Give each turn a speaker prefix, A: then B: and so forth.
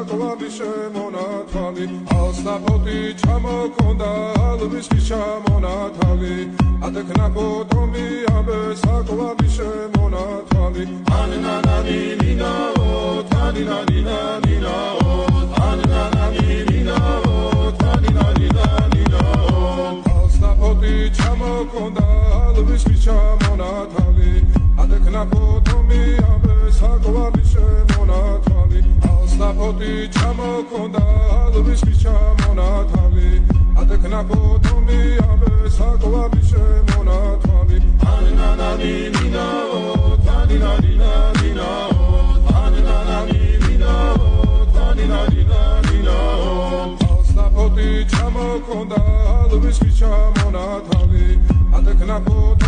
A: საკვალი შემონათვალი ალსაფოთი ჩამოქონდა ალვის ჩამონათვალი ატექნაკო ტომი ამბე საკვალი შემონათვალი ანანანინინაო თანინანინანინაო ანანანინინაო თანინანინანინაო ალსაფოთი ჩამოქონდა ალვის ჩამონათვალი ატექნაკო ტომი ამბე საკვალი შემონათვალი ალსაფოთი ჩამოქონდა ალვის ჩამონათვალი ატექნაკო ტომი ამბე საკვალი შემონათვალი ანანანინინაო თანინანინანინაო ანანანინინაო თანინანინანინაო ალსაფოთი ჩამოქონდა ალვის ჩამონათვალი ატექნაკო